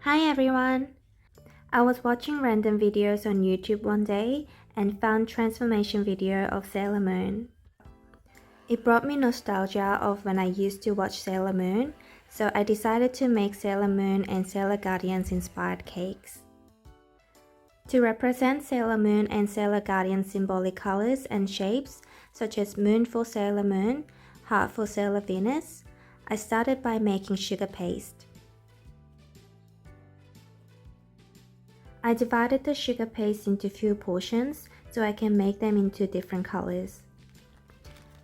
Hi everyone! I was watching random videos on YouTube one day and found transformation video of Sailor Moon. It brought me nostalgia of when I used to watch Sailor Moon, so I decided to make Sailor Moon and Sailor Guardians inspired cakes. To represent Sailor Moon and Sailor Guardian symbolic colors and shapes, such as moon for Sailor Moon, heart for Sailor Venus, I started by making sugar paste. I divided the sugar paste into few portions so I can make them into different colors.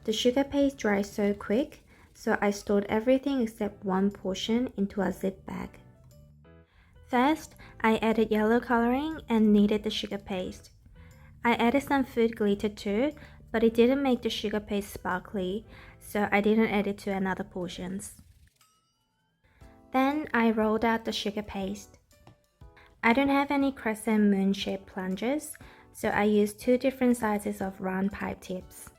The sugar paste dries so quick, so I stored everything except one portion into a zip bag. First, I added yellow coloring and kneaded the sugar paste. I added some food glitter too, but it didn't make the sugar paste sparkly, so I didn't add it to another portions. Then I rolled out the sugar paste. I don't have any crescent moon shaped plungers, so I used two different sizes of round pipe tips.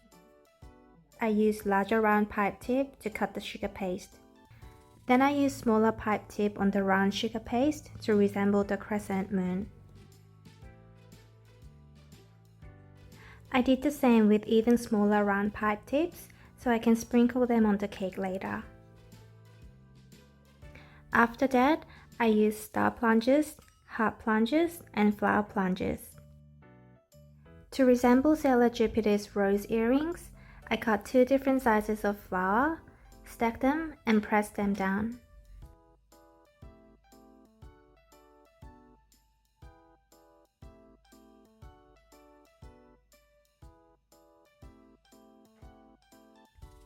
I used larger round pipe tip to cut the sugar paste. Then I used smaller pipe tip on the round sugar paste to resemble the crescent moon. I did the same with even smaller round pipe tips, so I can sprinkle them on the cake later. After that, I used star plungers, heart plungers, and flower plungers. To resemble Sailor Jupiter's rose earrings, I cut two different sizes of flower, stacked them, and pressed them down.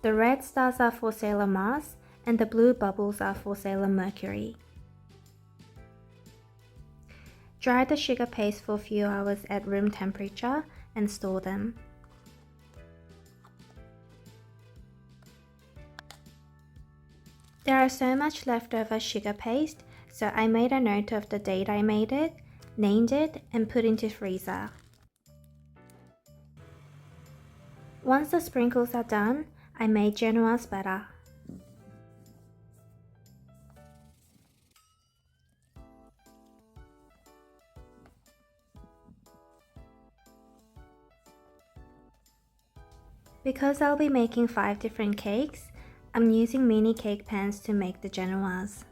The red stars are for Sailor Mars, and the blue bubbles are for Sailor Mercury. Dry the sugar paste for a few hours at room temperature and store them. There are so much leftover sugar paste, so I made a note of the date I made it, named it, and put into freezer. Once the sprinkles are done, I made Genoise batter. Because I'll be making 5 different cakes, I'm using mini cake pans to make the genoise.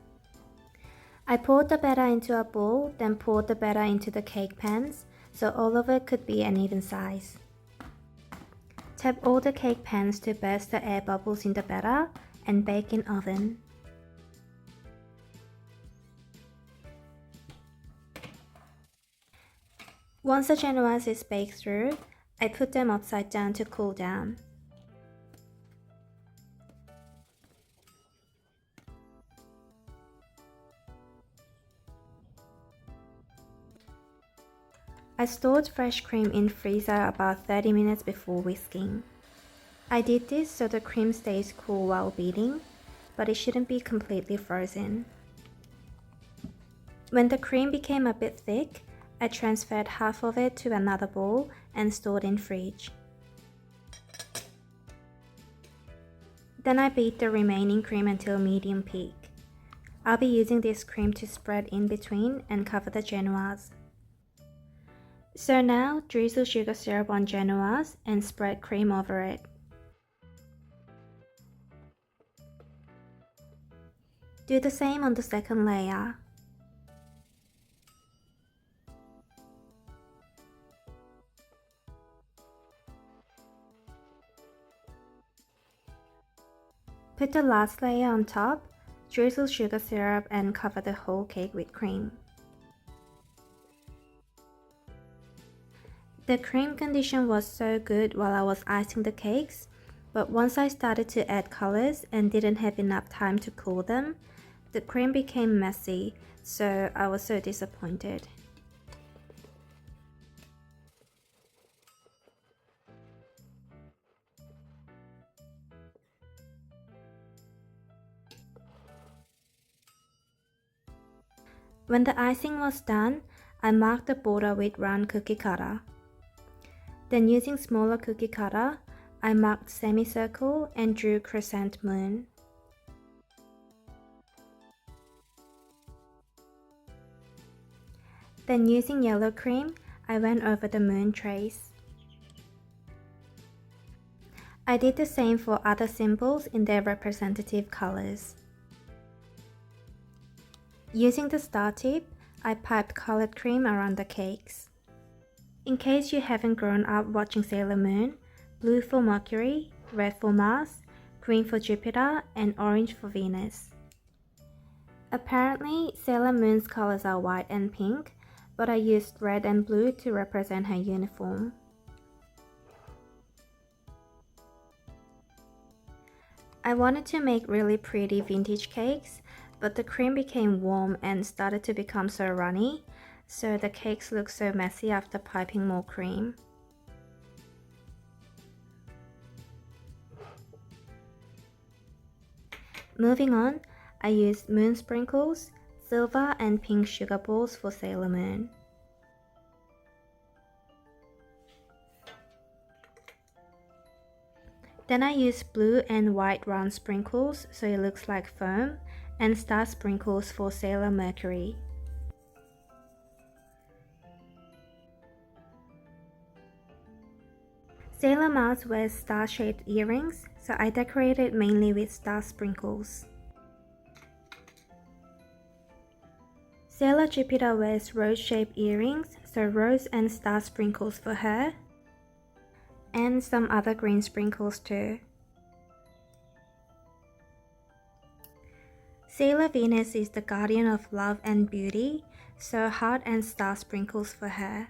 I poured the batter into a bowl, then poured the batter into the cake pans, so all of it could be an even size. Tap all the cake pans to burst the air bubbles in the batter and bake in oven. Once the genoise is baked through, I put them upside down to cool down. I stored fresh cream in freezer about 30 minutes before whisking. I did this so the cream stays cool while beating, but it shouldn't be completely frozen. When the cream became a bit thick, I transferred half of it to another bowl and stored in fridge. Then I beat the remaining cream until medium peak. I'll be using this cream to spread in between and cover the genoise. So now, drizzle sugar syrup on genoise and spread cream over it. Do the same on the second layer. Put the last layer on top, drizzle sugar syrup and cover the whole cake with cream. The cream condition was so good while I was icing the cakes, but once I started to add colors and didn't have enough time to cool them, the cream became messy, so I was so disappointed. When the icing was done, I marked the border with round cookie cutter. Then using smaller cookie cutter, I marked semicircle and drew crescent moon. Then using yellow cream, I went over the moon trace. I did the same for other symbols in their representative colors. Using the star tip, I piped colored cream around the cakes. In case you haven't grown up watching Sailor Moon, blue for Mercury, red for Mars, green for Jupiter, and orange for Venus. Apparently, Sailor Moon's colors are white and pink, but I used red and blue to represent her uniform. I wanted to make really pretty vintage cakes, but the cream became warm and started to become so runny, so the cakes look so messy after piping more cream. Moving on, I used moon sprinkles, silver and pink sugar balls for Sailor Moon. Then I used blue and white round sprinkles so it looks like foam, and star sprinkles for Sailor Mercury. Sailor Mars wears star-shaped earrings, so I decorated mainly with star sprinkles. Sailor Jupiter wears rose-shaped earrings, so rose and star sprinkles for her, and some other green sprinkles too. Sailor Venus is the guardian of love and beauty, so heart and star sprinkles for her.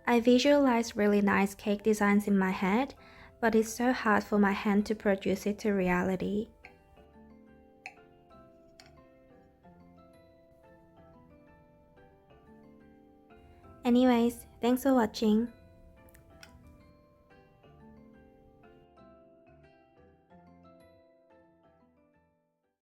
I visualized really nice cake designs in my head, but it's so hard for my hand to produce it to reality. Anyways, thanks for watching.